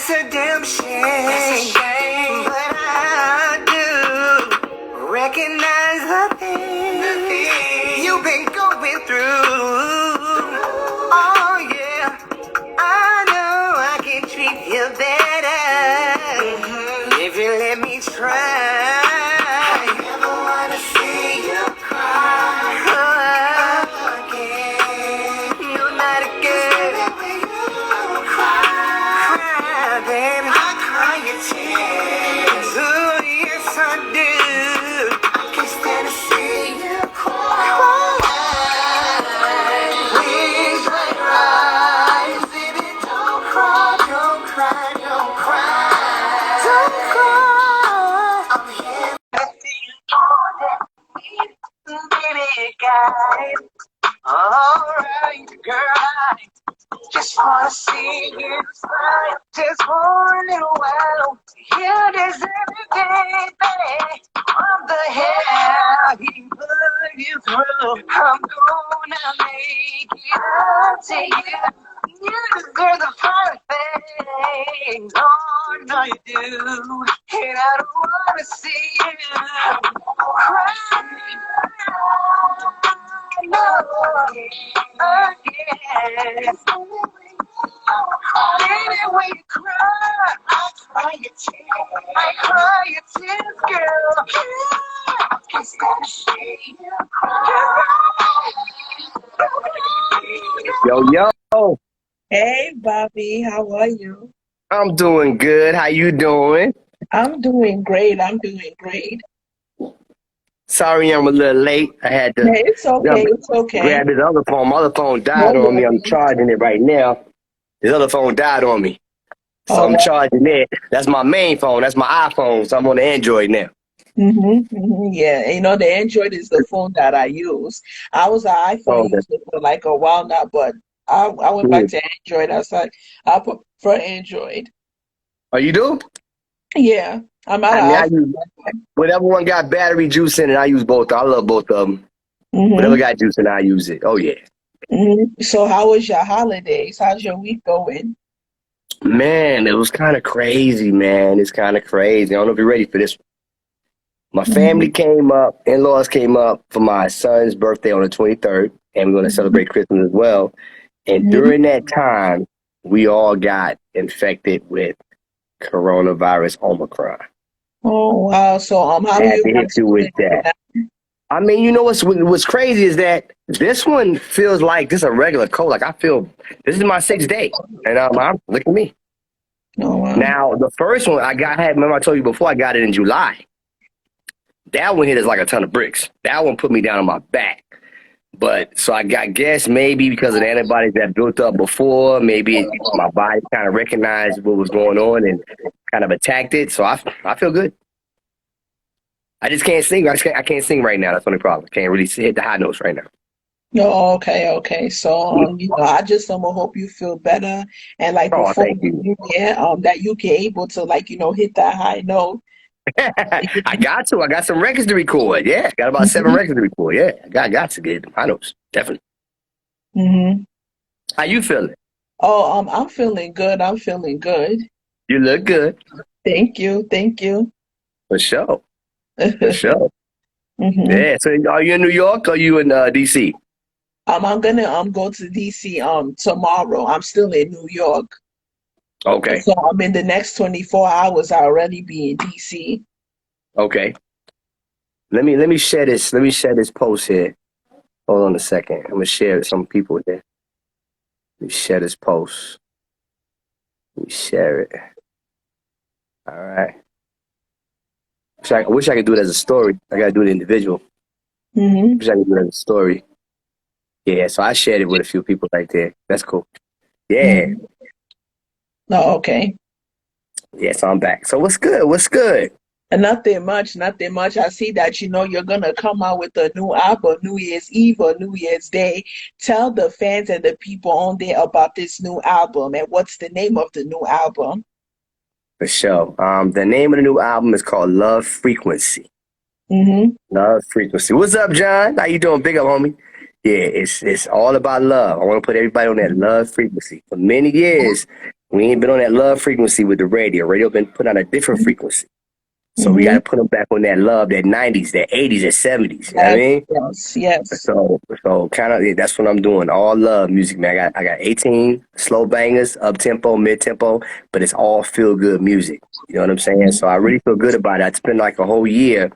It's a damn shame, but I do recognize the things you've been going through. Oh yeah, I know I can treat you better if you let me try. I never wanna see you cry again. You're not a girl. When you cry, baby, I cry your tears. Oh yes, I do. I can't stand to see you cry. Please let your eyes, baby, don't cry, don't cry, don't cry, don't cry. I'm here to see you all that, baby, guys. Alright, girl. Just wanna see you smile, just for a little while. You deserve it, baby. From the hell he put you through, I'm gonna make it up to you. You deserve the fine things. Oh, no, you do. And I don't wanna see you cry. No, again. Baby, when you cry, I cry your tears. I cry your tears, girl. I can't stand to see you cry. Yo, yo, Hey, Bobby, how are you? I'm doing good. How you doing? I'm doing great. I'm doing great. Sorry I'm a little late. I had to Hey, it's okay. It's okay. grab this other phone. My other phone died No on me. I'm worries. charging it right now. This other phone died on me. So Oh, I'm wow. charging it. That's my main phone. That's my iPhone. So I'm on the Android now. Yeah, you know, the Android is the phone that I use. I was an Oh, iPhone user for like a while now, but I went back to Android. I said I prefer Android. oh, you do? Yeah, I'm not I mean, I an use whatever one got battery juice in it. I use both. I love both of them. Whatever iPhone. got juice in it, I use it. Oh, yeah. So how was your holidays? How's your week going? Man, it was kind of crazy, man. It's kind of crazy. I don't know if you're ready for this. My family hmm came up, in-laws came up for my son's birthday on the 23rd, and we're going to celebrate Christmas as well. And during that time, we all got infected with coronavirus Omicron. Oh, wow. So how do Had you to hit guys you with feeling right that. now? I mean, you know what's crazy is that this one feels like this is a regular cold. Like I feel this is my sixth day, and look at me. Oh, wow. Now the first one remember I told you before I got it in July. That one hit us like a ton of bricks. That one put me down on my back. But so I guess maybe because of the antibodies that built up before, maybe my body kind of recognized what was going on and kind of attacked it. So I feel good. I just can't sing. I can't sing right now. That's the only problem. Can't really hit the high notes right now. No, okay. So, I just hope you feel better and like Oh, before thank the you. new year, that you can able to like, hit that high note. I got to. I got some records to record. Yeah, got about 7 hmm records to record. Yeah, I got to get them high notes. Definitely. hmm How you feeling? Oh, I'm feeling good. I'm feeling good. You look good. Thank you. Thank you. For sure. For sure. hmm Yeah. So are you in New York or are you in DC? I'm gonna go to DC tomorrow. I'm still in New York. Okay. So I'm in the next 24 hours I'll already be in DC. Okay. Let me share this. Let me share this post here. Hold on a second. I'm gonna share it with some people here. Let me share this post. Let me share it. All right. I wish I could do it as a story. I gotta do it individual. hmm Wish I could do it as a story. Yeah, so I shared it with a few people right there. That's cool. Yeah. hmm Oh, okay. Yeah, so I'm back. So what's good? What's good? Nothing much, nothing much. I see that you're gonna come out with a new album New Year's Eve or New Year's Day. Tell the fans and the people on there about this new album and what's the name of the new album. For sure. The name of the new album is called Love Frequency. hmm Love Frequency. What's up, John? How you doing? Big up, homie. Yeah, it's all about love. I want to put everybody on that love frequency. For many years, We ain't been on that love frequency with the radio. Radio been put on a different frequency. So we got Mm-hmm. to put them back on that love, that 90s, that 80s, that 70s. You know what I Yes, mean? yes, yes. So kind of that's what I'm doing. All love music, man. I got 18 slow bangers, up tempo, mid tempo, but it's all feel good music. You know what I'm saying? So I really feel good about it. I spent like a whole year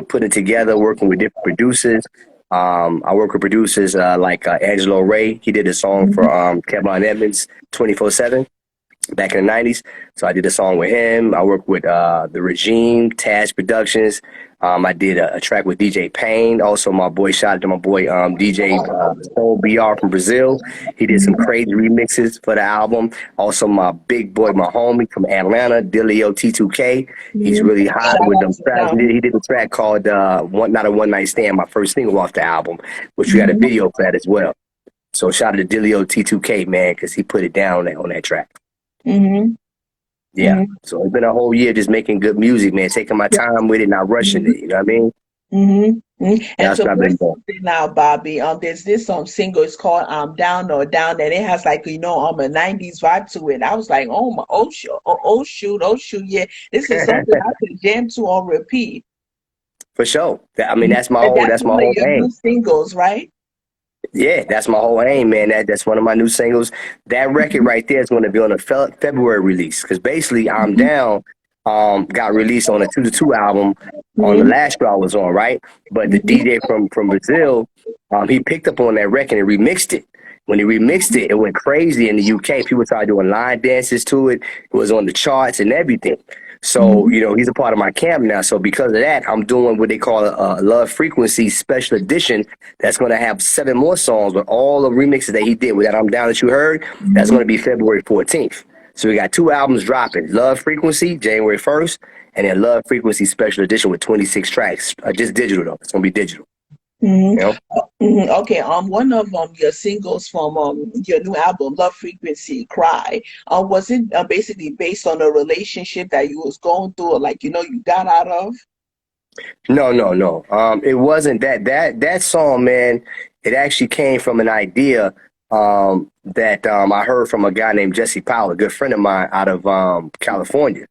putting it together, working with different producers. I work with producers like Angelo Ray. He did a song for Kevin Edmonds 24/7 back in the 90s. So I did a song with him. I worked with The Regime, Taz Productions. I did a track with DJ Payne. Also, my boy, shout out to my boy DJ Soul BR from Brazil. He did some crazy remixes for the album. Also, my big boy, my homie from Atlanta, Dilio T2K. He's Mhm. really hot Shout with out them to tracks. them. He did a track called Not a One Night Stand, my first single off the album, which we got a Mhm. video for that as well. So shout out to Dilio T2K, man, because he put it down on that track. Mhm. Yeah. Mhm. So it's been a whole year just making good music, man. Taking my time with it, not rushing Mhm. it. You know what I mean? Mhm. Mhm. And That's to what I've put been doing. something now, Bobby, there's this single. It's called Down or Down, and it has like a '90s vibe to it. I was like, oh my, oh shoot, yeah, this is something I could jam to on repeat. For sure. I mean, Mhm. that's my And whole that's that's my one of whole your aim. new singles, right? Yeah, that's my whole aim, man. That's one of my new singles. That record Mhm. right there is going to be on a February release because basically I'm Mhm. down. Got released on a 2 to 2 album on the Mhm. last show I was on, right? But the Mhm. DJ from Brazil, he picked up on that record and remixed it. When he remixed it, it went crazy in the UK. People started doing line dances to it. It was on the charts and everything. So, Mhm. he's a part of my camp now. So because of that, I'm doing what they call a Love Frequency special edition that's going to have 7 more songs with all the remixes that he did with that I'm Down that you heard. That's going to Mhm. be February 14th. So we got 2 albums dropping. Love Frequency, January 1st, and then Love Frequency special edition with 26 tracks. Just digital, though. It's going to be digital. Mhm. You know? Okay. One of your singles from your new album, Love Frequency, Cry. Was it basically based on a relationship that you was going through, or like you got out of? No, no, no. It wasn't that song, man. It actually came from an idea that I heard from a guy named Jesse Powell, a good friend of mine out of California.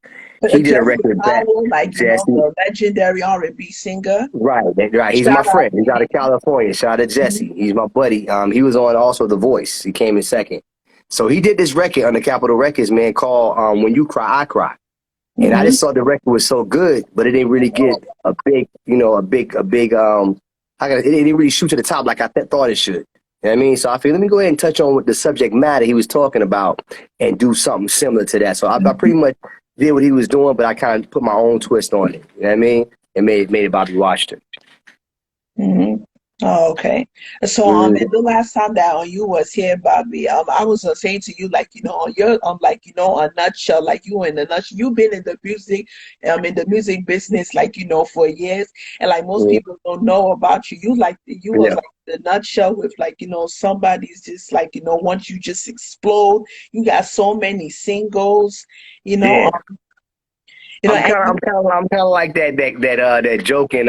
He did a Jesse record that Powell, like Jesse, the legendary R&B singer. right, right. He's my Shout out friend. He's to out of him. California. Shout out to Jesse. He's my buddy. He was on also The Voice. He came in second. So he did this record under Capitol Records, man, called When You Cry, I Cry. And I Hmm. just thought the record was so good, but it didn't really get a big, it didn't really shoot to the top like I thought it should. You know what I mean? So I figured, let me go ahead and touch on what the subject matter he was talking about and do something similar to that. So I pretty much did what he was doing, but I kind of put my own twist on it. You know what I mean? And made it Bobby Washington. Hmm. Oh, okay. So Mm, and the last time that you was here, Bobby, I was saying to you like on your like a nutshell, like you in a nutshell, you've been in the music business like for years, and like most mm, people don't know about you. You was yeah, like the nutshell with like somebody's just like once you just explode, you got so many singles, you know, yeah. and I'm kind of like that joke in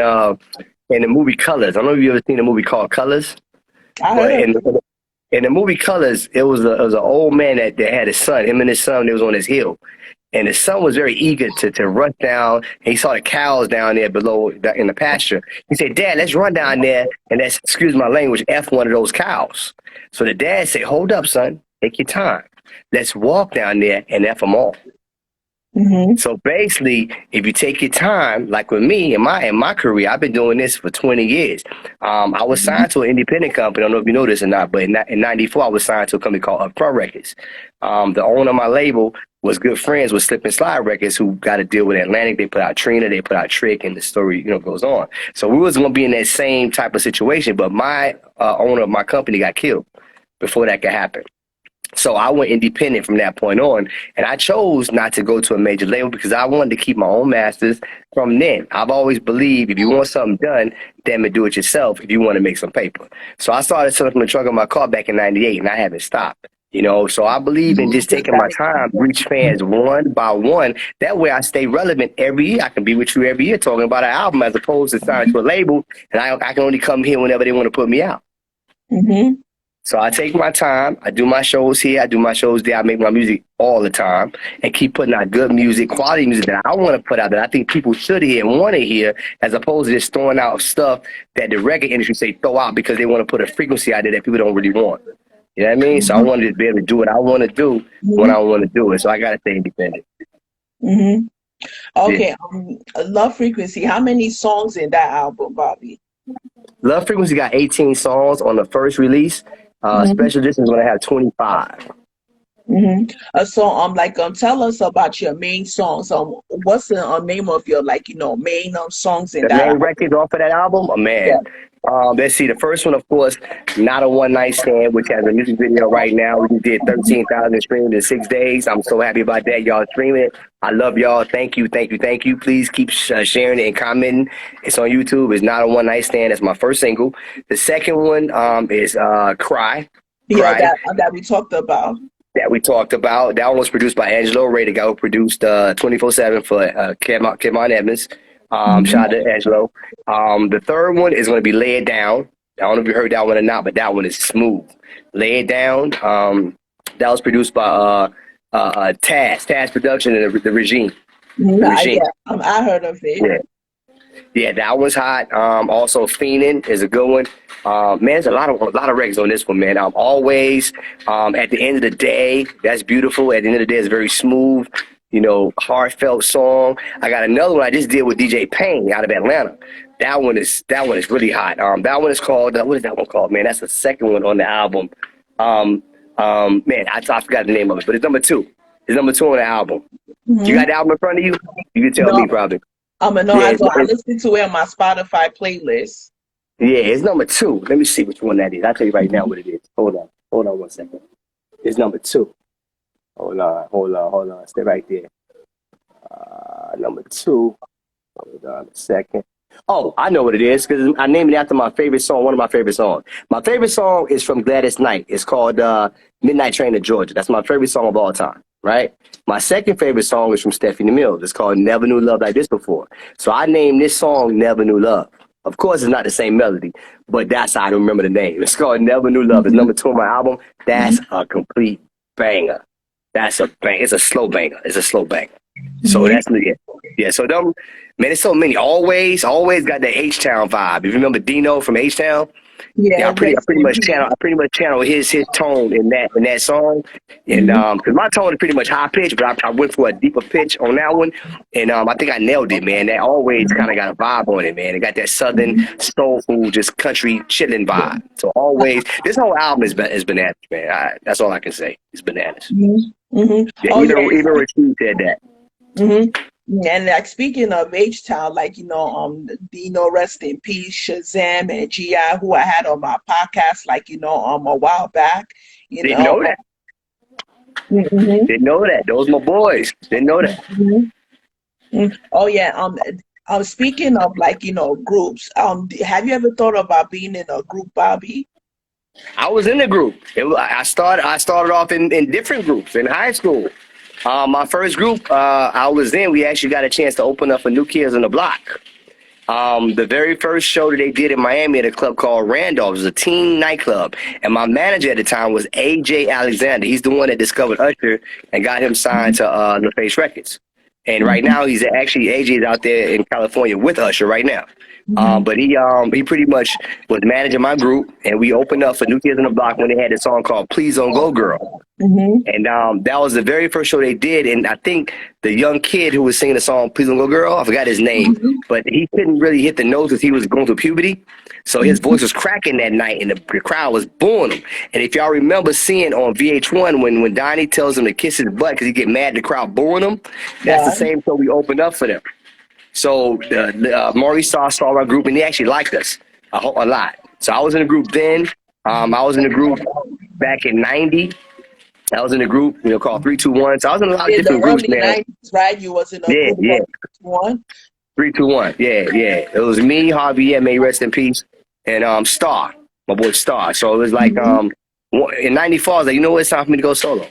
the movie Colors. I don't know if you ever seen a movie called Colors, I but heard. in the movie Colors, it was an old man that had his son. Him and his son, they was on his hill. And his son was very eager to rush down. And he saw the cows down there in the pasture. He said, Dad, let's run down there and let's, excuse my language, F one of those cows. So the dad said, hold up, son. Take your time. Let's walk down there and F them all. Mm-hmm. So basically, if you take your time, like with me in my career, I've been doing this for 20 years. I was signed to an independent company. I don't know if you know this or not, but in '94, I was signed to a company called Pro Records. The owner of my label was good friends with Slip and Slide Records, who got to deal with Atlantic. They put out Trina, they put out Trick, and the story goes on. So we was going to be in that same type of situation, but my owner of my company got killed before that could happen. So I went independent from that point on, and I chose not to go to a major label because I wanted to keep my own masters from then. I've always believed if you want something done, damn it, do it yourself if you want to make some paper. So I started selling from the trunk of my car back in '98, and I haven't stopped. So I believe in You just just taking my gotta time, keep reach fans one by one. That way I stay relevant every year. I can be with you every year talking about an album as opposed to signing to a label, and I can only come here whenever they want to put me out. it. So I take my time. I do my shows here. I do my shows there. I make my music all the time and keep putting out good music, quality music that I want to put out that I think people should hear and want to hear, as opposed to just throwing out stuff that the record industry say throw out because they want to put a frequency out there that people don't really want. You know what I mean? So I want to just be able to do what I want to do when I want to do it. So I got to stay independent. Mm-hmm. Okay, Love Frequency. How many songs in that album, Bobby? Love Frequency got 18 songs on the first release. Special edition is going to have 25. So tell us about your main songs. What's the name of your main songs in The that main album? records off of that album, oh man. Yeah. Let's see. The first one, of course, Not a One Night Stand, which has a music video right now. We did 13,000 streams in 6 days. I'm so happy about that. Y'all streaming it. I love y'all. Thank you, thank you, thank you. Please keep sharing it and commenting. It's on YouTube. It's Not a One Night Stand. That's my first single. The second one is Cry. Yeah, Cry. that we talked about. That we talked about. That one was produced by Angelo Ray, the guy who produced 24/7 for Kevin Evans. Shout out to Angelo. The third one is going to be Lay It Down. I don't know if you heard that one or not, but that one is smooth. Lay It Down. That was produced by Taz Production and the Regime. I heard of it. Yeah, that one's hot. Also, Fiendin' is a good one. Man, there's a lot of records on this one, man. Always, at the end of the day, that's beautiful. At the end of the day, it's very smooth, heartfelt song. I got another one I just did with DJ Payne out of Atlanta. That one is really hot. That one is called, what is that one called, man? That's the second one on the album. Man, I forgot the name of it, but it's number 2. It's number 2 on the album. You got the album in front of you? You can tell me probably. I listen to it on my Spotify playlist. Yeah, it's number 2. Let me see which one that is. I'll tell you right now what it is. Hold on 1 second. It's number 2. Hold on. Stay right there. Number 2. Hold on a second. Oh, I know what it is because I named it after my favorite song, one of my favorite songs. My favorite song is from Gladys Knight. It's called Midnight Train to Georgia. That's my favorite song of all time, right? My second favorite song is from Stephanie Mills. It's called Never Knew Love Like This Before. So I named this song Never Knew Love. Of course, it's not the same melody, but that's how I remember the name. It's called Never Knew Love. It's number 2 on my album. That's a complete banger. It's a slow banger. So that's it. Yeah, so them, man, there's so many. Always got the H-Town vibe. If you remember Dino from H-Town, I pretty much channel his tone in that song. And because my tone is pretty much high pitch, but I went for a deeper pitch on that one. And I think I nailed it, man. That always kind of got a vibe on it, man. It got that southern soulful, just country chilling vibe. So always, this whole album is bananas, man. That's all I can say. It's bananas. Yeah, even Rasheed said that. And speaking of H-Town, Dino, rest in peace, Shazam and G.I., who I had on my podcast, a while back. Didn't know that. Didn't know that. Those my boys. Didn't know that. Oh yeah. Speaking of groups, have you ever thought about being in a group, Bobby? I was in a group. I started off in different groups in high school. My first group I was in, we actually got a chance to open up for New Kids on the Block. The very first show that they did in Miami at a club called Randolph. It was a teen nightclub. And my manager at the time was A.J. Alexander. He's the one that discovered Usher and got him signed to LaFace Records. And right now, A.J. is out there in California with Usher right now. But he pretty much was managing my group, and we opened up for New Kids on the Block when they had a song called Please Don't Go Girl. And that was the very first show they did, and I think the young kid who was singing the song Please Don't Go Girl, I forgot his name, but he couldn't really hit the notes because he was going through puberty, so his voice was cracking that night, and the crowd was booing him. And if y'all remember seeing on VH1 when Donnie tells him to kiss his butt because he get mad the crowd booing him, that's the same show we opened up for them. So Maurice saw our group, and they actually liked us a lot. So I was in a group then. I was in a group back in 90. I was in a group, called 321. So I was in a lot of different groups, man. 90s, right? You was in a group called 321. Yeah. It was me, Harvey, may rest in peace, and Star, my boy Star. So it was like in 94, I was like, you know what, it's time for me to go solo.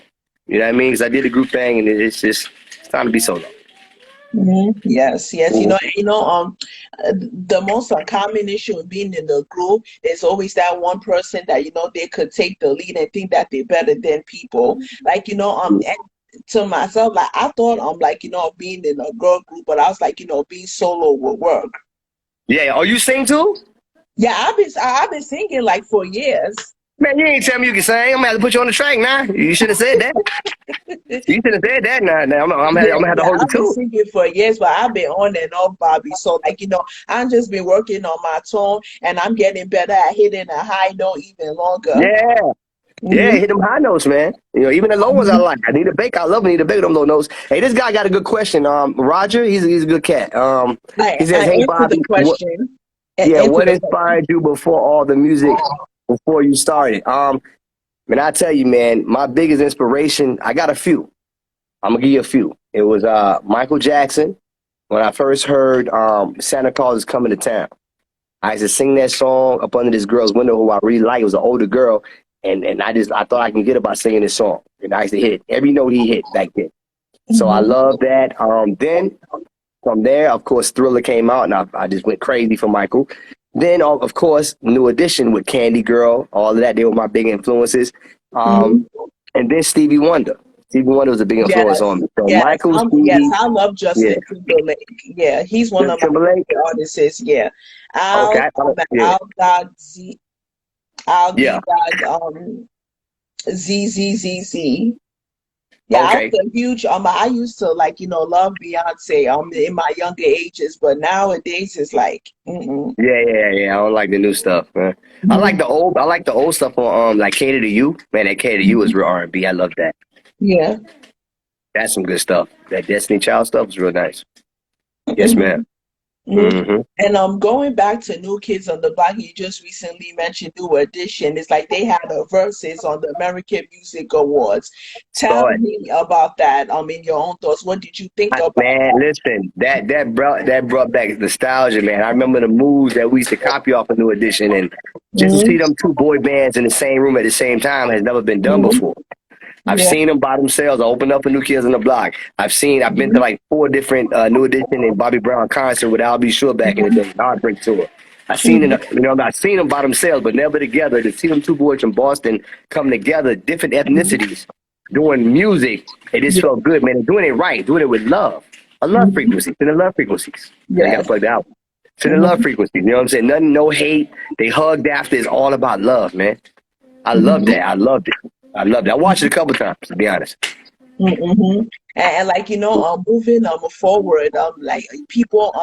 You know what I mean? Because I did the group thing, and it's time to be solo. Yes, yes. Mhm. The most common issue of being in the group is always that one person that they could take the lead and think that they're better than people. Like and to myself, like I thought like being in a girl group, but I was like being solo would work. Yeah. Oh, you sing too? Yeah, I've been singing like for years. Man, you ain't tell me you can sing. I'm gonna have to put you on the track now. You should have said that. You should have said that now. I'm Yeah, gonna have to yeah, hold you I've been to it. singing for years, but I've been on and off, Bobby. So, like, I've just been working on my tone and I'm getting better at hitting a high note even longer. Yeah. Yeah, hmm hit them high notes, man. Even the low ones I like. I need a bake. I love Need a bake them low notes. Hey, this guy got a good question. Roger, he's a good cat. He says, I "Hey answered the Bobby, question. yeah, Answer what the question. inspired you before all the music before you started?" Man, I tell you, man, my biggest inspiration. I got a few. I'm gonna give you a few. It was Michael Jackson. When I first heard Santa Claus is Coming to Town. I used to sing that song up under this girl's window who I really liked. It was an older girl, and I thought I can get it by singing this song. And I used to hit every note he hit back then. So I hmm love that. Then from there, of course, Thriller came out, and I just went crazy for Michael. Then, of course, New Edition with Candy Girl, all of that. They were my big influences. Um, hmm and then Stevie Wonder. Stevie Wonder was a big influence on Yes, me. So yes, Michael, yes. Stevie, I love yeah. Justin Timberlake. Yeah, he's one Justin of my Timberlake. favorite artists. Yeah, Okay. Yeah. Al got Z, Al Yeah. got Z Z Z Z. Yeah, I Okay. was a huge I used to like, love Beyonce in my younger ages, but nowadays it's like Yeah. I don't like the new stuff, man. Mhm. I like the old stuff on like Cater to You. Man, that Cater to You is real R&B. I love that. Yeah. That's some good stuff. That Destiny Child stuff is real nice. Yes, hmm ma'am. hmm Mm-hmm. And going back to New Kids on the Block, you just recently mentioned New Edition. It's like they had a versus on the American Music Awards. Saw Tell it. me about that. In your own thoughts, what did you think about Man, that? listen, that brought back nostalgia, man. I remember the moves that we used to copy off a New Edition, and just to see hmm them two boy bands in the same room at the same time has never been done hmm before. I've Yeah. seen them by themselves. I opened up a New Kids on the Block. I've been to hmm like four different New Edition and Bobby Brown concert with Al B. Sure back in the day, Heartbreak Tour. hmm I've seen them by themselves, but never together. To see them two boys from Boston come together, different ethnicities, doing music, it just Yeah. felt good, man. And doing it right, doing it with love, a love hmm frequency, and the love frequencies. And I got to Yes. plug that out. To the love hmm frequency, you know what I'm saying? Nothing, no hate. They hugged after. It's all about love, man. I love hmm that. I loved it. I loved it. I watched it a couple times, to be honest. Mm-hmm. And like moving forward, like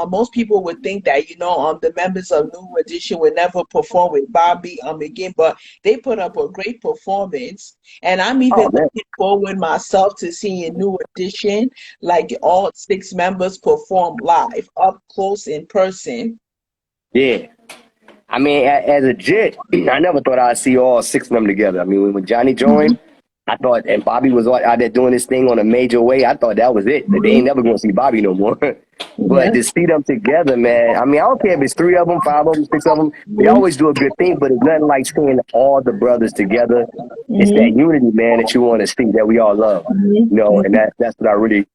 most people would think that the members of New Edition would never perform with Bobby again, but they put up a great performance, and I'm even Oh man, looking forward myself to seeing New Edition, like all six members perform live, up close in person. yeah. I mean, as a Jit, I never thought I'd see all six of them together. I mean, when Johnny hmm joined, I thought, and Bobby was out there doing this thing on a major way. I thought that was it. That they ain't hmm never gonna see Bobby no more. But Yeah. to see them together, man. I mean, I don't care if it's three of them, five of them, six of them. They hmm always do a good thing. But it's nothing like seeing all the brothers together. It's that hmm unity, man, that you want to see that we all love. And hmm that's what I really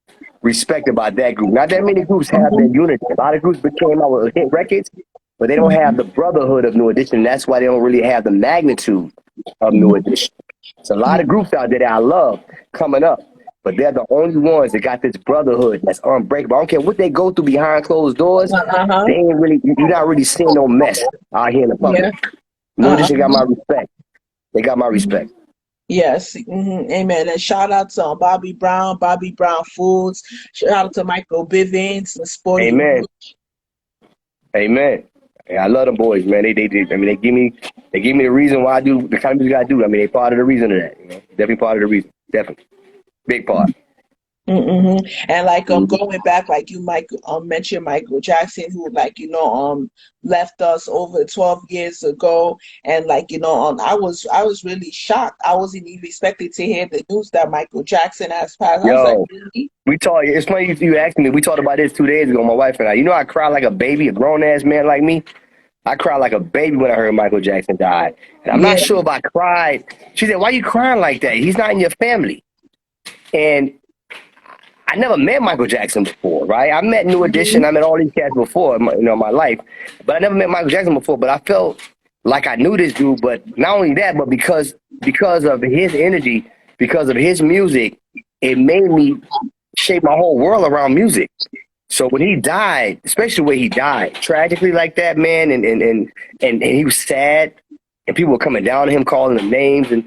respect about that group. Not that many groups have that unity. A lot of groups became out with hit records, but they don't have the brotherhood of New Edition. That's why they don't really have the magnitude of New hmm Edition. It's a lot of hmm groups out there that I love coming up, but they're the only ones that got this brotherhood that's unbreakable. I don't care what they go through behind closed doors. Uh-huh. They ain't really, you're not really seeing no mess out here in the public. Yeah. New Uh-huh. Edition got my respect. They got my respect. Yes, amen. And shout out to Bobby Brown Foods. Shout out to Michael Bivins, the Sporty Amen. Rich. Amen. Yeah, I love them boys, man. I mean, they give me the reason why I do the kind of music I do. I mean, they part of the reason of that. Definitely part of the reason. Definitely, big part. And like Mhm. going back, like you Mike mentioned Michael Jackson, who like left us over 12 years ago, and like I was really shocked. I wasn't even expecting to hear the news that Michael Jackson has passed. I was like, Yo, really? we talked. It's funny you asked me. We talked about this 2 days ago. My wife and I. I cry like a baby, a grown ass man like me. I cried like a baby when I heard Michael Jackson died, and I'm not Yeah. sure if I cried. She said, "Why you crying like that? He's not in your family." And I never met Michael Jackson before, right? I met New Edition, I met all these cats before, my life, but I never met Michael Jackson before. But I felt like I knew this dude, but not only that, but because of his energy, because of his music, it made me shape my whole world around music. So when he died, especially when he died tragically like that, man, and he was sad, and people were coming down to him, calling him names, and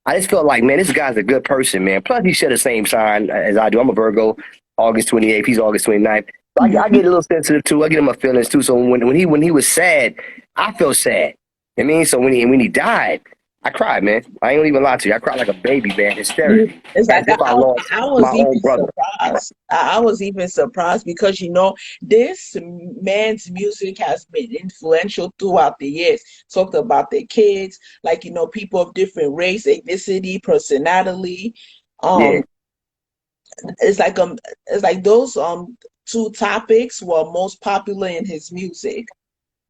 I just felt like, man, this guy's a good person, man. Plus, he share the same sign as I do. I'm a Virgo, August 28th. He's August 29th. So I get a little sensitive too. I get in my feelings too. So when he was sad, I felt sad. I mean, so when he died, I cried, man. I ain't gonna even lie to you. I cried like a baby, man, hysterically, It's as like if I lost I my was own even brother. surprised. I was even surprised because this man's music has been influential throughout the years. Talked about the kids, like people of different race, ethnicity, personality. Yeah. Um, it's like those two topics were most popular in his music.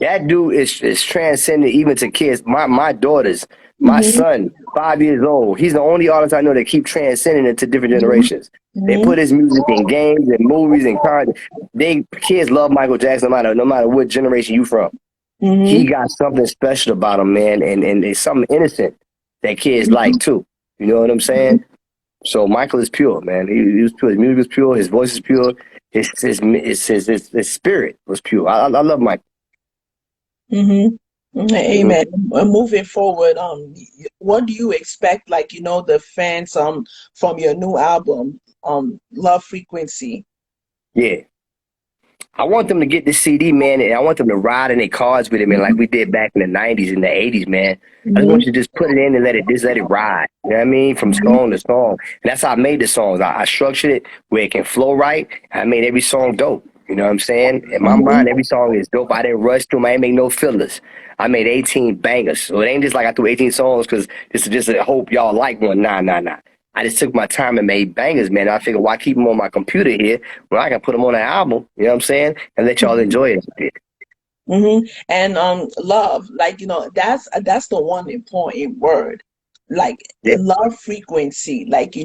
That dude is transcendent even to kids. My daughters, my Hmm. son, 5 years old. He's the only artist I know that keep transcending into different generations. They Hmm. put his music in games and movies and content. They kids love Michael Jackson no matter what generation you from. He Hmm. got something special about him, man, and it's something innocent that kids like too. You know what I'm saying? So Michael is pure, man. He was pure. His music was pure. His voice is pure. His spirit was pure. I love Michael. Hmm. Hmm. Amen. Moving forward, what do you expect, like, the fans from your new album, Love Frequency? Yeah. I want them to get this CD, man, and I want them to ride in their cars with it, man, like we did back in the 90s and the 80s, man. I just Hmm. want you to just put it in and let it ride. You know what I mean? From Hmm. song to song. And that's how I made the songs. I structured it where it can flow right. I made every song dope. You know what I'm saying? In my Hmm. mind, every song is dope. I didn't rush through them. I didn't make no fillers. I made 18 bangers. So it ain't just like I threw 18 songs because this is just a hope y'all like one. Nah, nah, nah. I just took my time and made bangers, man. I figured, why keep them on my computer here when I can put them on an album, you know what I'm saying? And let y'all enjoy it. Hmm. And love, like, that's the one important word. Like, Yeah, love frequency, like,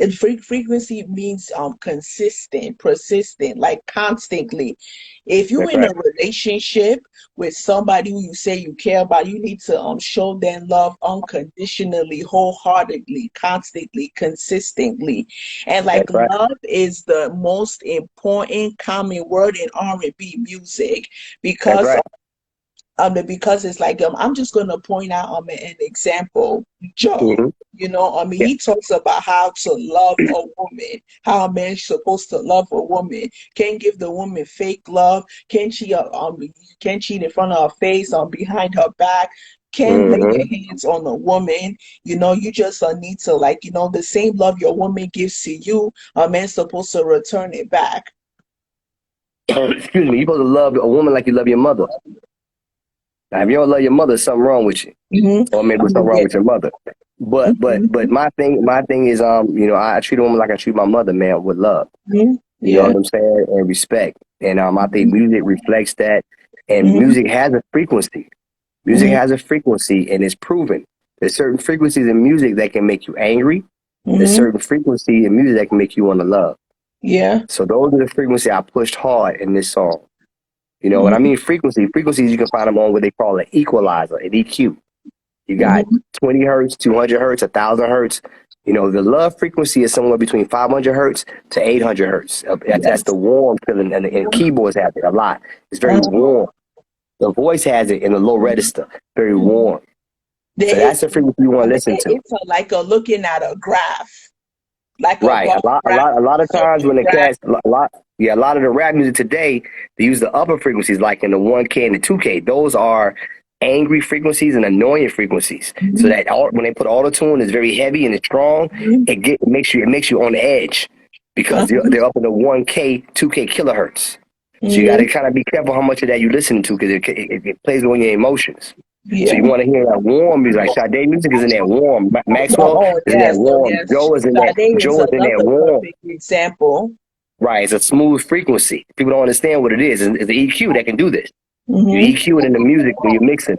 and frequency means consistent, persistent, like constantly. If you're that's in a right. relationship with somebody who you say you care about, you need to show them love unconditionally, wholeheartedly, constantly, consistently. And like, That's right. love is the most important common word in R&B music That's because right. because it's like I'm just gonna point out an example. Joe, Hmm. Yeah. he talks about how to love a woman, how a man's supposed to love a woman. Can't give the woman fake love. Can't cheat in front of her face, behind her back. Can't lay Hmm. your hands on a woman. You just need to, like, the same love your woman gives to you, a man's supposed to return it back. Excuse me. You're supposed to love a woman like you love your mother. Now, if you don't love your mother, something wrong with you, Hmm. or maybe something wrong Yeah. with your mother. But my thing is, I treat a woman like I treat my mother, man, with love. Hmm. You know Yeah. what I'm saying? And respect. And I think music reflects that. And Hmm. music has a frequency. Music Hmm. has a frequency, and it's proven. There's certain frequencies in music that can make you angry. There's Hmm. certain frequency in music that can make you want to love. Yeah. So those are the frequency I pushed hard in this song. You know, when I Hmm. mean frequencies you can find them on what they call an equalizer, an EQ. You got Hmm. 20 hertz, 200 hertz, 1,000 hertz. You know, the love frequency is somewhere between 500 hertz to 800 hertz. That's the Yes. warm feeling, and keyboards have it a lot. It's very Uh-huh. warm. The voice has it in the low register, very Mhm. warm. So There that's is, the frequency you want to listen to. it's like a looking at a graph, like a Right. bar graph, A lot of so times the when the graph. cats, a lot of the rap music today, they use the upper frequencies, like in the 1K and the 2K. Those are angry frequencies and annoying frequencies. So Mhm. that when they put auto tune, it's very heavy and it's strong. Mhm. It makes you on edge because Uh-huh. they're up in the 1K, 2K kilohertz. So you got to Mhm. kind of be careful how much of that you listen to because it plays on your emotions. So you Yeah. want to hear that warm music. Like Sade music is in that warm. Oh, Maxwell oh, is in that yes. Oh, warm. yes. Sade is Joe is in that another warm. perfect example. Right. It's a smooth frequency. People don't understand what it is. It's the EQ that can do this. You Hmm. EQ it in the music when you're mixing.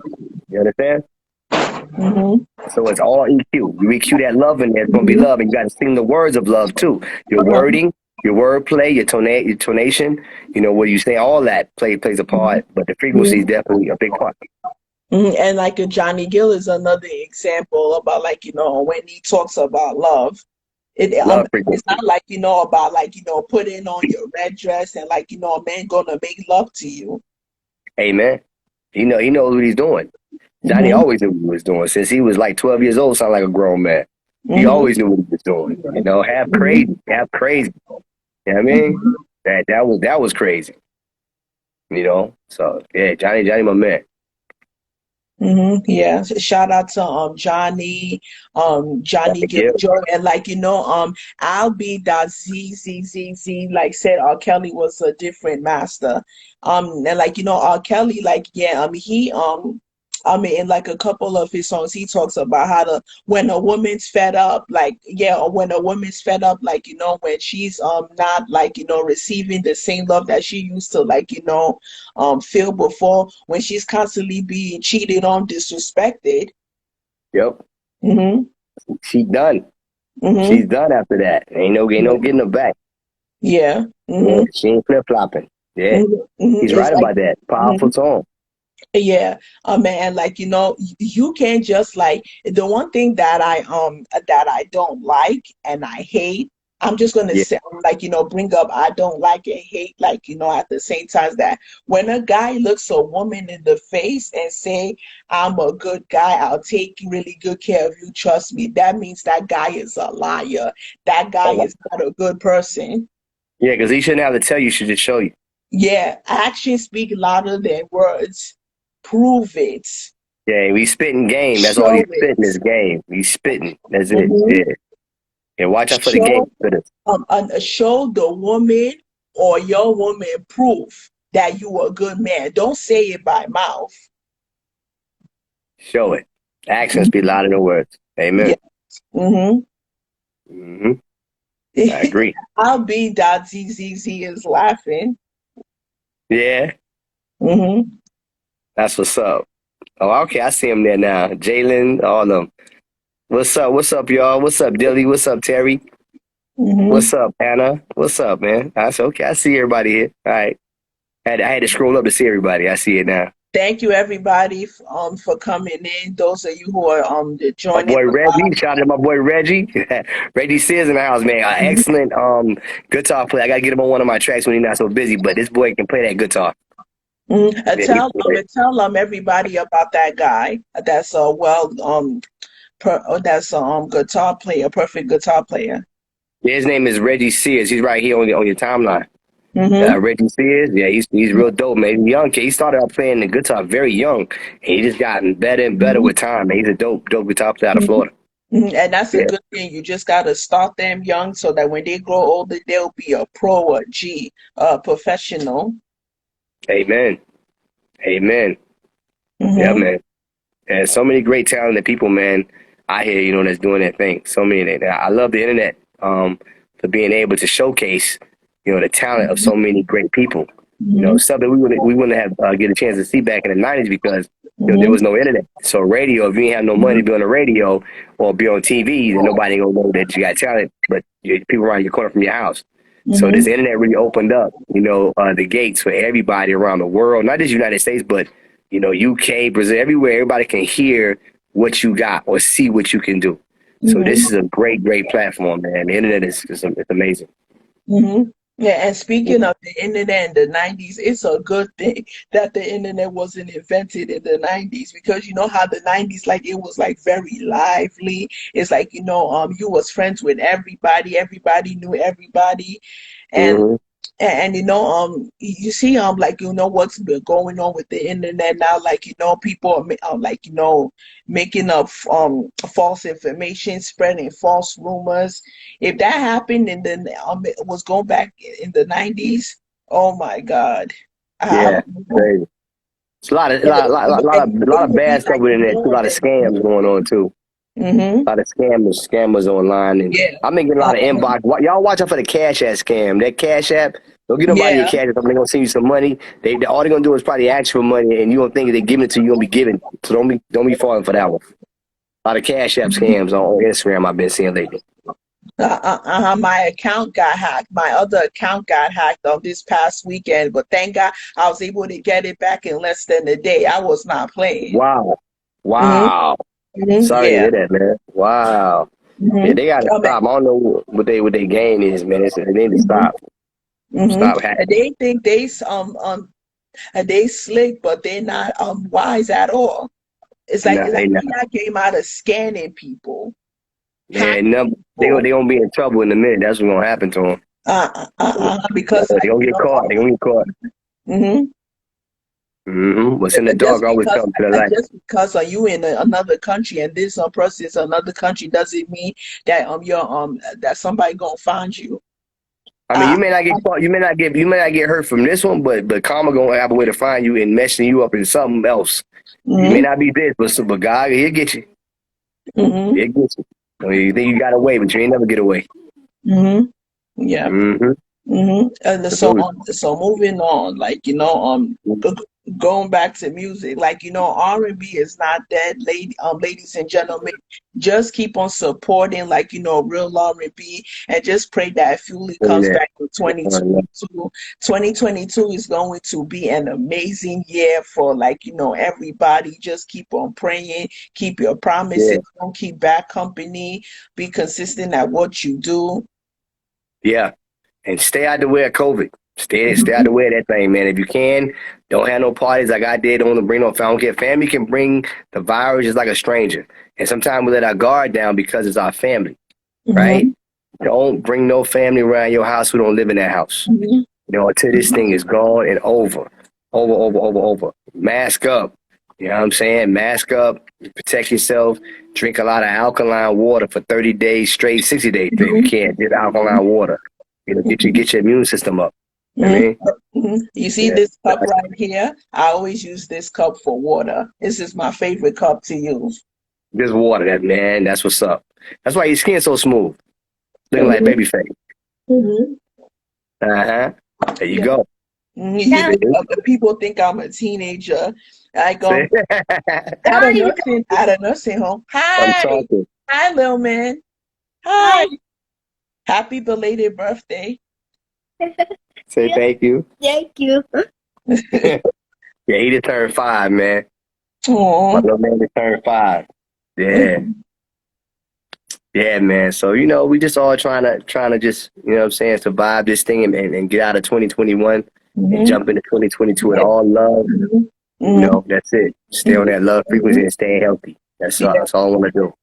You understand? Mhm. So it's all EQ. You EQ that love in there, it's gonna be Mhm. love, and you got to sing the words of love too. Your Uh-huh. wording, your wordplay, your tonation. You know what you say. All that plays a Mhm. part, but the frequency is Mhm. definitely a big part. And like a Johnny Gill is another example about like when he talks about love, Love it's frequency. not like about like putting on your red dress and like a man gonna make love to you. Amen. He knows what he's doing. Johnny Mhm. always knew what he was doing since he was like 12 years old. Sound like a grown man. He Mhm. always knew what he was doing. Half Mhm. crazy, half crazy. You know what I mean? Mhm. That was crazy. So yeah, Johnny, my man. Yeah. Shout out to Johnny Johnny Gill. Giljoy, and like I'll be that Z like said R. Kelly was a different master. And like R. Kelly, like yeah, he in like a couple of his songs he talks about how to when a woman's fed up, like yeah, or when a woman's fed up, like when she's not like receiving the same love that she used to, like feel before, when she's constantly being cheated on, disrespected. Yep. Mm-hmm. She done. Mm-hmm. She's done after that. Ain't no Yeah. getting her back. Yeah. Yeah, Mm-hmm. she ain't flip flopping. Yeah, Mm-hmm. Mm-hmm. he's It's right like about that. mhm. Powerful song. Yeah, man, like you can't just like the one thing that I don't like and I hate. I'm just gonna Yeah. say like bring up I don't like and hate, like at the same time, that when a guy looks a woman in the face and say I'm a good guy, I'll take really good care of you, trust me, that means that guy is a liar. That guy Oh, wow. is not a good person. Yeah, because he shouldn't have to tell you. He should just show you. Yeah, actions speak louder than words. Prove it. Yeah, we spitting game. That's all Show he's spitting it. is game. He's spitting. That's it. Hmm. Yeah. And watch out for the game. Show For this. show the woman or your woman proof that you a good man. Don't say it by mouth. Show it. Actions Mhm. speak louder than words. Amen. Yeah. Hmm. Hmm. I agree. I'll be that ZZZ is laughing. Yeah, Hmm. that's what's up. Oh, okay. I see him there now. Jalen, all of them. What's up? What's up, y'all? What's up, Dilly? What's up, Terry? Hmm. What's up, Anna? What's up, man? I said, okay. I see everybody here. All right. I had to scroll up to see everybody. I see it now. Thank you everybody for coming in. Those of you who are My joining boy the Reggie, shout out to my boy Reggie. Reggie Sears in the house, man. live. Excellent guitar player. I gotta get him on one of my tracks when he's not so busy, but this boy can play that guitar. Yeah, he Tell play it. everybody about that guy. That's a that's a guitar player, perfect guitar player. Yeah, his name is Reggie Sears. He's right here on your timeline. Mm-hmm. Reggie Sears, yeah, he's real dope, man. He's a young kid. He started out playing the guitar very young, and he just gotten better and better with time. Man, he's a dope guitar player out of Hmm. Florida. And that's a Yeah, good thing. You just gotta start them young so that when they grow older, they'll be a pro or professional. amen, amen. Yeah, Mm-hmm. man. And so many great talented people, man, out here, that's doing that thing. So many. I love the internet for being able to showcase, the talent of so many great people. Hmm. Stuff that we wouldn't have get a chance to see back in the '90s because there Hmm. was no internet. So radio, if you ain't have no money to be on the radio or be on TV, then nobody gonna know that you got talent. But people around your corner from your house. So this Hmm. internet really opened up, the gates for everybody around the world, not just United States, but UK, Brazil, everywhere. Everybody can hear what you got or see what you can do. So Hmm. this is a great platform, man. The internet is it's amazing. Hmm. Yeah, and speaking of the internet in the 90s, it's a good thing that the internet wasn't invented in the 90s, because you know how the 90s, like it was like very lively. It's like, you was friends with everybody, everybody knew everybody. And Hmm. you see like what's been going on with the internet now, like people are like making up false information, spreading false rumors. If that happened and then it was going back in the 90s, oh my God. I Yeah, don't know. crazy. It's a lot of And it, a lot it of would be bad stuff like with the internet too. A more lot of than scams going on too. mm-hmm. A lot of scammers online, and Yeah. I've been getting a lot of inbox. Y'all watch out for the Cash App scam. That Cash App, Don't get nobody your Yeah. cash. They're gonna send you some money. All they're gonna do is probably ask for money, and you don't think they're giving it to you. You're gonna be giving. So don't be falling for that one. A lot of cash app scams on Instagram I've been seeing lately. My account got hacked. My other account got hacked on this past weekend, but thank God I was able to get it back in less than a day. I was not playing. Wow, Hmm. wow. Hmm. Sorry to Yeah. hear that, man. Wow. Hmm. Yeah, they gotta stop. I don't know what they gain is, man. They need to stop. Hmm. Stop hacking. They think they slick, but they're not wise at all. Nah, It's they like not. AI came out of scanning people, Man, hacking no, people. they gonna be in trouble in a minute. That's what's gonna happen to them. Because They like gonna get caught. They gonna get caught. mhm. What's in the dark always comes to the light. Just because are you in another country and this person is another country doesn't mean that you're that somebody gonna find you. I mean, Uh, you may not get caught. You may not get hurt from this one, but karma gonna have a way to find you and messing you up in something else. You may mhm, not be this, but God, he'll get you. mhm, He'll get you. I mean, you think you got away, but you ain't never get away. mhm. Yeah. Mm-hmm. And so moving on, like going back to music, like R&B is not dead, ladies and gentlemen. Just keep on supporting, like real R&B, and just pray that Fully comes Yeah. back in 2022. 2022 is going to be an amazing year for everybody. Just keep on praying, keep your promises, Yeah. don't keep bad company, be consistent at what you do. Yeah. And stay out the way of COVID. Stay out the way of that thing, man. If you can, don't have no parties like I did. Don't bring no family. Family can bring the virus just like a stranger. And sometimes we let our guard down because it's our family, right? Mhm. Don't bring no family around your house who don't live in that house. Mhm. Until this thing is gone and over. Over. Mask up. You know what I'm saying? Mask up, protect yourself, drink a lot of alkaline water for 30 days straight, 60 days straight. If you Mhm. can't, get alkaline water. Get your immune system up. You know what I Mhm. mean? Mhm. You see Yeah. this cup right here? I always use this cup for water. This is my favorite cup to use. Just water that, man. That's what's up. That's why your skin's so smooth. Looking like Mhm. baby face. Mhm. Uh-huh. There you Yeah. go. You see, people think I'm a teenager. Like See? at a nursing home. I'm Hi, talking. hi, little man. Hi, happy belated birthday. Say thank you. Thank you. Yeah, he just turned 5, man. My Oh. little man just turned 5. Yeah. Yeah, man. So, we just all trying to just, what I'm saying, survive this thing and get out of 2021 and Mhm. jump into 2022 with all love. Mhm. Mhm. That's it. Stay on Mhm. that love frequency and stay healthy. That's all I want to do.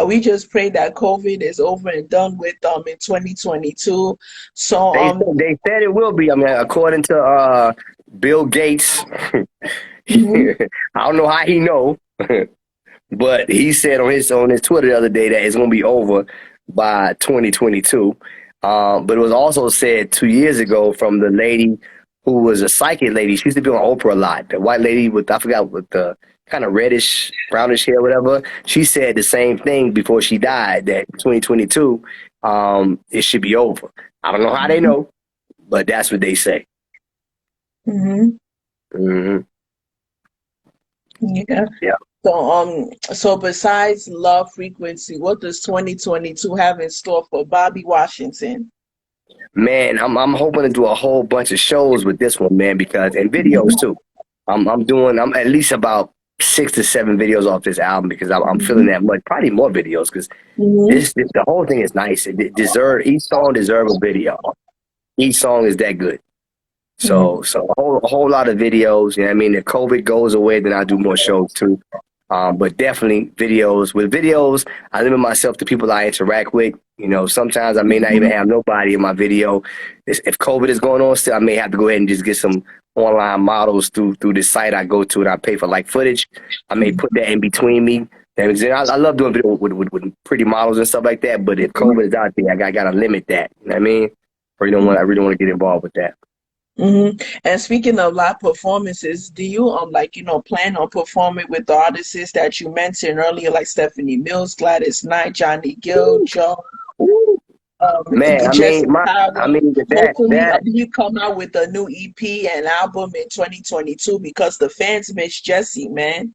We just pray that COVID is over and done with in 2022. So They said it will be. I mean, according to Bill Gates, mhm, I don't know how he know, but he said on his Twitter the other day that it's gonna be over by 2022. But it was also said 2 years ago from the lady who was a psychic lady. She used to be on Oprah a lot. The white lady with, I forgot, with the kind of reddish, brownish hair, whatever. She said the same thing before she died, that 2022, it should be over. I don't know how they know, but that's what they say. mhm, Hmm. yeah. Yeah. So besides love frequency, what does 2022 have in store for Bobby Washington? Man, I'm hoping to do a whole bunch of shows with this one, man, because and videos too. I'm at least about 6 to 7 videos off this album because I'm feeling that much. Probably more videos because Mhm. the whole thing is nice. Each song deserves a video. Each song is that good. Mhm. So a whole lot of videos. You know what I mean? If COVID goes away, then I'll do more shows too. But definitely videos. With videos, I limit myself to people I interact with. Sometimes I may not even have nobody in my video. If COVID is going on still, I may have to go ahead and just get some online models through this site I go to and I pay for like footage. I may put that in between me. I love doing video with pretty models and stuff like that. But if COVID is out there, I gotta limit that. You know what I mean? I really don't want to get involved with that. And speaking of live performances, do you plan on performing with the artists that you mentioned earlier, like Stephanie Mills, Gladys Knight, Johnny Gill, Joe? Man, Jesse I Tyler. mean Hopefully, that he come out with a new EP and album in 2022 because the fans miss Jesse, man.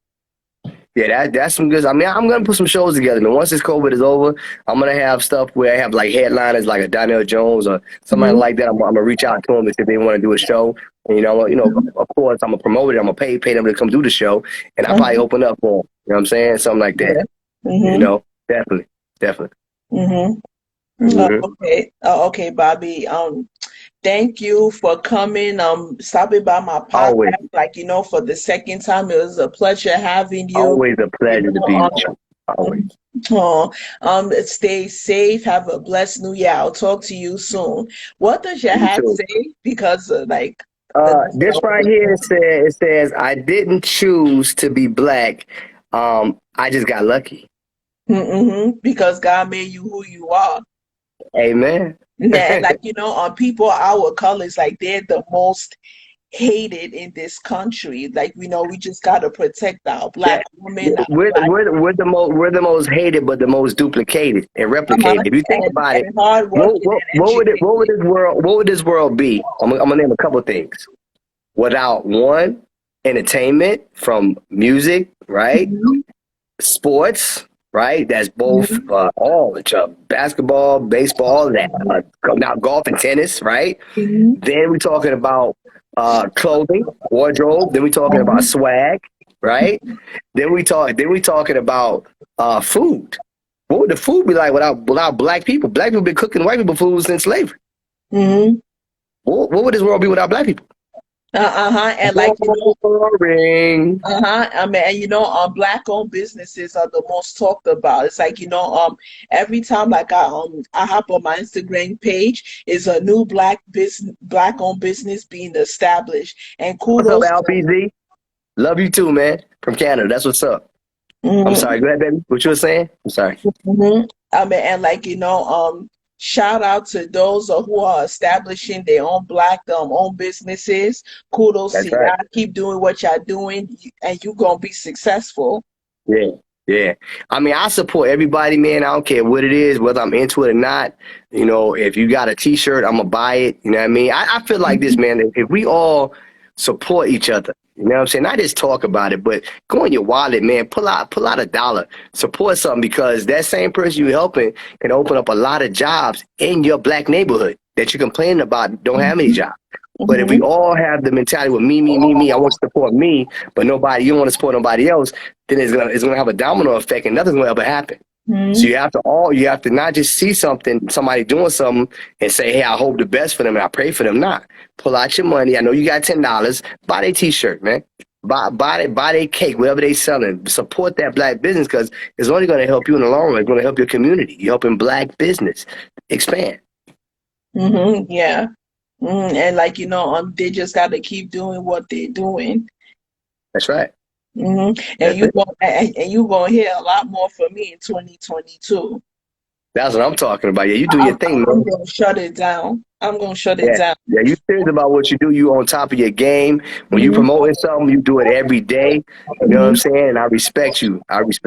Yeah, that's some good. I mean, I'm gonna put some shows together. And once this COVID is over, I'm gonna have stuff where I have like headliners, like a Donnell Jones or somebody Mhm. like that. I'm gonna reach out to them if they want to do a show. And, of course, I'm gonna promote it. I'm gonna pay them to come do the show, and I probably Mhm. open up for them. You know what I'm saying? Something like that. Yeah. You Mhm. know, definitely, definitely. Mhm. Hmm. Okay. Okay, Bobby. Thank you for coming. Stopping by my Always, podcast. Like for the second time, it was a pleasure having you. always a You pleasure to be know, with you. Always. stay safe. Have a blessed New Year. I'll talk to you soon. What does your You hat too. say? Because the This right here says I didn't choose to be black. I just got lucky. because God made you who you are. Amen. Yeah, and people our colors, like they're the most hated in this country. Like we just gotta protect our Yeah, black women, our we're, black we're the most hated, but the most duplicated and replicated. If you think about it, and hard working and educated. what would this world be? I'm gonna name a couple things. Without one, entertainment from music, right? Mhm, Sports, right? That's both mhm, all the basketball, baseball, all of that. Now golf and tennis, right? mhm, Then we're talking about clothing, wardrobe. Then we're talking about mhm, swag, right? Then we talking about food. What would the food be like without black people? Black people been cooking white people food since slavery. mhm. What would this world be without black people? And Boring. I mean, and black-owned businesses are the most talked about. It's like, every time like I hop on my Instagram page, is a new black-owned business being established. And What's up, kudos to LPZ? Love you too, man. From Canada. That's what's up. I'm mhm, sorry. Go ahead, baby. What you were saying? I'm sorry. mhm. I mean, and shout out to those who are establishing their own own businesses. Kudos That's to right. y'all. Keep doing what y'all doing, and you gonna be successful. Yeah, yeah. I mean, I support everybody, man. I don't care what it is, whether I'm into it or not. If you got a T-shirt, I'm gonna buy it. You know what I mean? I feel like this, man. If we all support each other, you know what I'm saying? Not just talk about it, but go in your wallet, man. Pull out $1, support something because that same person you helping can open up a lot of jobs in your black neighborhood that you're complaining about don't have any jobs. But if we Mhm. all have the mentality with me, I want to support me, but you don't want to support nobody else, then it's gonna have a domino effect and nothing's gonna ever happen. So Mhm. you have to not just see somebody doing something and say, hey, I hope the best for them and I pray for them. Not pull out your money. I know you got $10. Buy their T-shirt, man. Buy their cake, whatever they selling. Support that black business because it's only going to help you in the long run. It's going to help your community. You're helping black business expand. Yeah. And they just got to keep doing what they're doing. That's right. And That's it. you gonna hear a lot more from me in 2022. That's what I'm talking about. Yeah, you do your thing, I'm man. gonna shut it down. I'm gonna shut it Yeah. down. Yeah, you serious about what you do. You on top of your game. When you Mhm. promoting something, you do it every day. You know what I'm saying? And I respect you. I respect